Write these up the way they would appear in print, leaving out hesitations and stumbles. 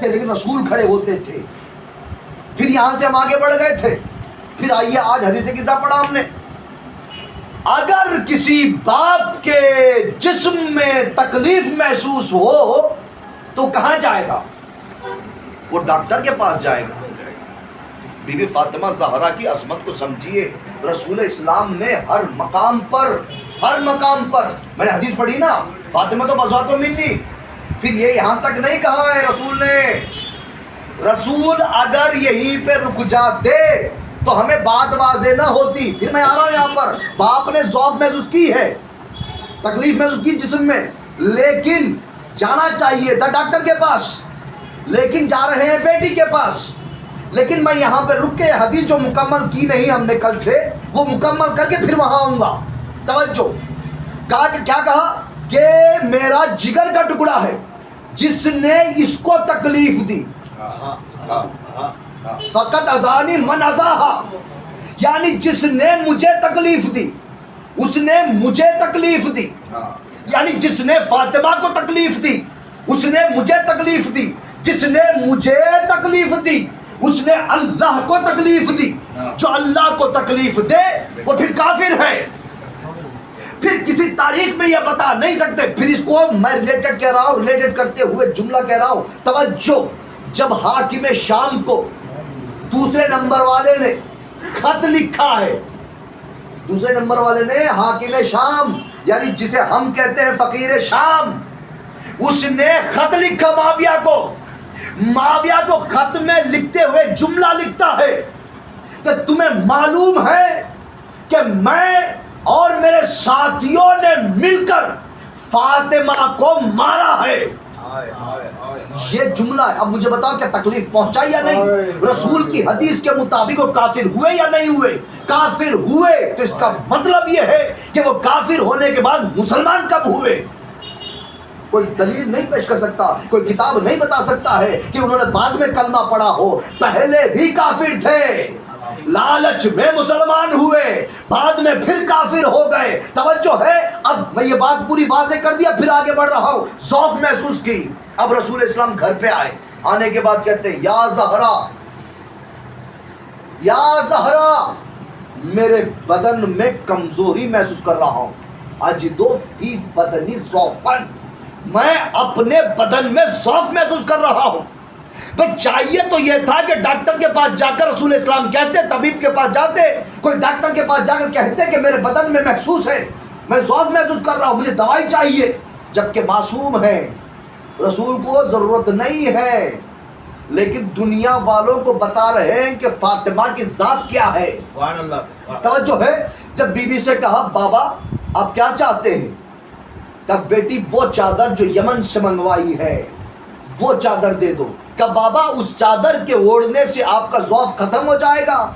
تھے لیکن رسول کھڑے ہوتے تھے. پھر یہاں سے ہم آگے بڑھ گئے تھے. پھر آئیے آج حدیث قصہ پڑھا ہم نے. اگر کسی باپ کے جسم میں تکلیف محسوس ہو تو کہاں جائے گا؟ وہ ڈاکٹر کے پاس جائے گا. بی بی فاطمہ زہرا کی عظمت کو سمجھیے. رسول اسلام نے ہر مقام پر میں نے حدیث پڑھی نا، فاطمہ تو بسواتو منی. پھر یہ یہاں تک نہیں کہا ہے رسول نے. رسول اگر یہیں پہ رک جاتے تو ہمیں بات واضح نہ ہوتی. پھر میں آ رہا ہوں یہاں پر. باپ نے ضعف محسوس کی ہے، تکلیف محسوس کی جسم میں، لیکن جانا چاہیے تھا ڈاکٹر کے پاس، لیکن جا رہے ہیں بیٹی کے پاس. لیکن میں یہاں پہ رک کے حدیث جو مکمل کی نہیں ہم نے کل سے، وہ مکمل کر کے پھر وہاں آؤں گا. توجہ. کہا کہ کیا کہا کہ میرا جگر کا ٹکڑا ہے جس نے اس کو تکلیف دی. فقط ازانی من ازاہا، یعنی جس نے مجھے تکلیف دی، اس نے مجھے تکلیف دی. یعنی جس نے فاطمہ کو تکلیف دی اس نے مجھے تکلیف دی. جس نے مجھے تکلیف دی اس نے اللہ کو تکلیف دی. جو اللہ کو تکلیف دے وہ پھر کافر ہے. پھر کسی تاریخ میں یہ بتا نہیں سکتے. پھر اس کو میں ریلیٹڈ کہہ رہا ہوں، ریلیٹڈ کرتے ہوئے جملہ کہہ رہا ہوں. توجہ. جب حاکم شام کو دوسرے نمبر والے نے خط لکھا ہے، دوسرے نمبر والے نے حاکم شام یعنی جسے ہم کہتے ہیں فقیر شام، اس نے خط لکھا معاویہ کو خط میں لکھتے ہوئے جملہ لکھتا ہے کہ تمہیں معلوم ہے کہ میں اور میرے ساتھیوں نے مل کر فاطمہ کو مارا ہے. یہ جملہ ہے. اب مجھے بتاؤ کیا تکلیف پہنچا یا نہیں؟ رسول کی حدیث کے مطابق وہ کافر ہوئے یا نہیں ہوئے؟ کافر ہوئے. تو اس کا مطلب یہ ہے کہ وہ کافر ہونے کے بعد مسلمان کب ہوئے؟ کوئی دلیل نہیں پیش کر سکتا، کوئی کتاب نہیں بتا سکتا ہے کہ انہوں نے بعد میں کلمہ پڑھا ہو. پہلے بھی کافر تھے، لالچ میں مسلمان ہوئے، بعد میں پھر کافر ہو گئے. توجہ ہے. اب میں یہ بات پوری واضح کر دیا، پھر آگے بڑھ رہا ہوں. ضعف محسوس کی. اب رسول اسلام گھر پہ آئے. آنے کے بعد کہتے ہیں یا زہرا میرے بدن میں کمزوری محسوس کر رہا ہوں. اجدو فی بدنی ضعفن، میں اپنے بدن میں ضعف محسوس کر رہا ہوں. بھئی چاہیے تو یہ تھا کہ ڈاکٹر کے پاس جا کر رسول اسلام کہتے، طبیب کے پاس جاتے، کوئی ڈاکٹر کے پاس جا کر کہتے کہ میرے بدن میں محسوس ہے، میں ضعف محسوس کر رہا ہوں، مجھے دوائی چاہیے. جبکہ معصوم ہے، رسول کو ضرورت نہیں ہے، لیکن دنیا والوں کو بتا رہے ہیں کہ فاطمہ کی ذات کیا ہے. توجہ ہے. جب بی بی سے کہا بابا آپ کیا چاہتے ہیں؟ کہ بیٹی وہ چادر جو یمن سے منگوائی ہے وہ چادر دے دو. کہ بابا اس چادر کے اوڑھنے سے آپ کا ضعف ختم ہو جائے گا؟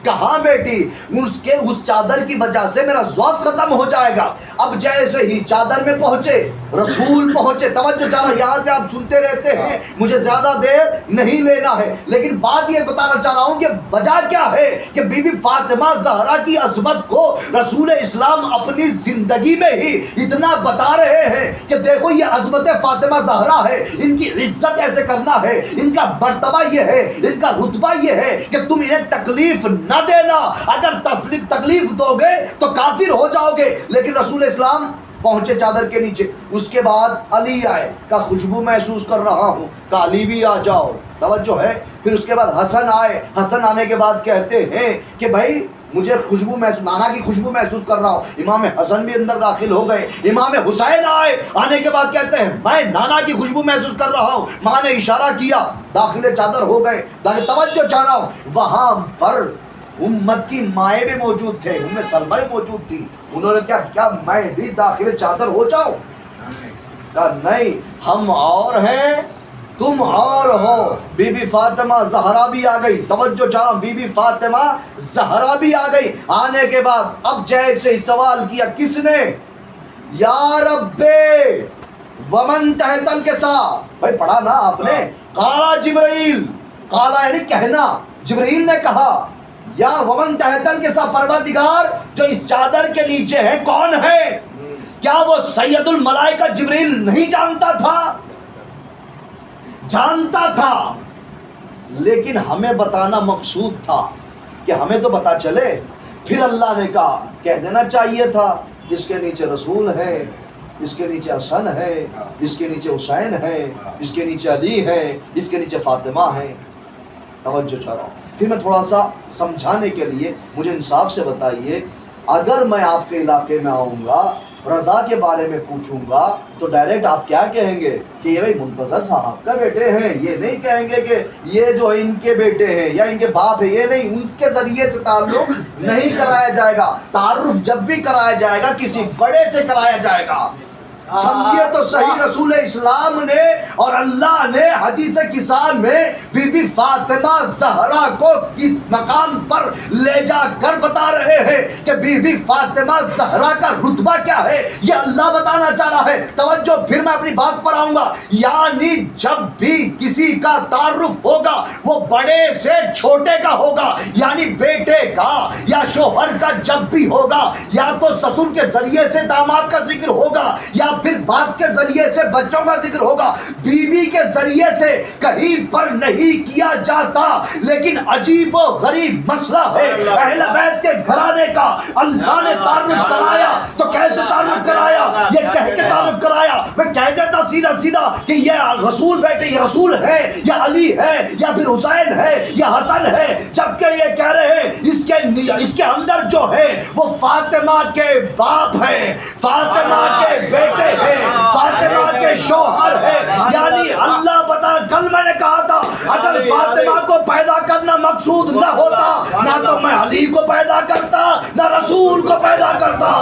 کہاں بیٹی اس چادر کی وجہ سے میرا ضعف ختم ہو جائے گا. اب جیسے ہی چادر میں پہنچے، رسول پہنچے. توجہ چاہنا، یہاں سے آپ سنتے رہتے ہیں، مجھے زیادہ دیر نہیں لینا ہے، لیکن بات یہ بتانا چاہ رہا ہوں کہ وجہ کیا ہے کہ بی بی فاطمہ زہرا کی عظمت کو رسول اسلام اپنی زندگی میں ہی اتنا بتا رہے ہیں کہ دیکھو یہ عظمت فاطمہ زہرا ہے، ان کی عزت ایسے کرنا ہے، ان کا مرتبہ یہ ہے، ان کا رتبہ یہ ہے کہ تم انہیں تکلیف نہ دینا. اگر تکلیف دو گے تو کافر ہو جاؤ گے. لیکن رسول اسلام پہنچے چادر کے نیچے. اس کے بعد علی آئے. کا خوشبو محسوس کر رہا ہوں. کا علی بھی آ جاؤ. توجہ ہے. پھر اس کے بعد حسن آئے. حسن آنے کے بعد کہتے ہیں کہ بھائی مجھے خوشبو محسوس، نانا کی خوشبو محسوس کر رہا ہوں. امام حسن بھی اندر داخل ہو گئے. امام حسین آئے. آنے کے بعد کہتے ہیں میں نانا کی خوشبو محسوس کر رہا ہوں. ماں نے اشارہ کیا، داخل چادر ہو گئے. توجہ چاہ رہا ہوں، وہاں پر امت کی مائیں بھی موجود تھے. ام سلمہ بھی موجود تھی. انہوں نے کیا میں بھی داخل چادر ہو جاؤں؟ کہا نہیں، ہم اور ہیں تم اور ہو. بی بی فاطمہ زہرا بھی آ گئی. توجہ چاہ رہا ہوں، بی بی فاطمہ زہرا بھی آ گئی. آنے کے بعد اب جیسے ہی سوال کیا کس نے؟ یا رب ومن تحت الکسا. بھائی پڑھا نا آپ نے. قالا جبرائیل، قالا یعنی کہنا. جبرائیل نے کہا یا ومن تحت الکسا، پروردگار جو اس چادر کے نیچے ہے کون ہے؟ کیا وہ سید الملائکہ جبرائیل نہیں جانتا تھا؟ جانتا تھا، لیکن ہمیں بتانا مقصود تھا کہ ہمیں تو پتا چلے۔ پھر اللہ نے کہا کہہ دینا چاہیے تھا اس کے نیچے رسول ہے، اس کے نیچے حسن ہے، اس کے نیچے حسین ہے، اس کے نیچے علی ہے، اس کے نیچے فاطمہ ہے۔ توجہ چاہ رہا ہوں، پھر میں تھوڑا سا سمجھانے کے لیے مجھے انصاف سے بتائیے، اگر میں آپ کے علاقے میں آؤں گا، رضا کے بارے میں پوچھوں گا، تو ڈائریکٹ آپ کیا کہیں گے کہ یہ بھائی منتظر صاحب کا بیٹے ہیں؟ یہ نہیں کہیں گے کہ یہ جو ان کے بیٹے ہیں یا ان کے باپ ہیں، یہ نہیں، ان کے ذریعے سے تعلق نہیں کرایا جائے گا۔ تعارف جب بھی کرایا جائے گا کسی بڑے سے کرایا جائے گا۔ سمجھیے تو صحیح، رسول اسلام نے اور اللہ نے حدیث کسان میں بی بی فاطمہ زہرا کو کس مقام پر لے جا کر بتا رہے ہیں کہ بی بی فاطمہ زہرا کا رتبہ کیا ہے، یہ اللہ بتانا چاہ رہا ہے۔ توجہ، پھر میں اپنی بات پر آؤں گا۔ یعنی جب بھی کسی کا تعارف ہوگا وہ بڑے سے چھوٹے کا ہوگا، یعنی بیٹے کا یا شوہر کا جب بھی ہوگا، یا تو سسر کے ذریعے سے داماد کا ذکر ہوگا یا پھر باپ کے ذریعے سے بچوں کا ذکر ہوگا، بیوی کے ذریعے سے کہیں پر نہیں کیا جاتا۔ لیکن عجیب و غریب مسئلہ ہے، اہل بیت کے گھرانے کا اللہ نے تعارف کرایا تو کیسے تعارف کرایا؟ یہ کہہ کے تعارف کرایا، میں کہہ دیتا سیدھا سیدھا کہ یہ رسول بیٹے، یہ رسول ہے یا علی ہے یا پھر حسین ہے یا حسن ہے، جبکہ یہ کہہ رہے ہیں اس کے اندر جو ہے وہ فاطمہ کے باپ ہے، فاطمہ کے بیٹے ہے، فاطمہ کے شوہر ہے۔ یعنی اللہ بتا، کل میں نے کہا تھا اگر فاطمہ کو پیدا کرنا مقصود نہ ہوتا، نہ تو میں علی کو پیدا کرتا، نہ رسول کو پیدا کرتا۔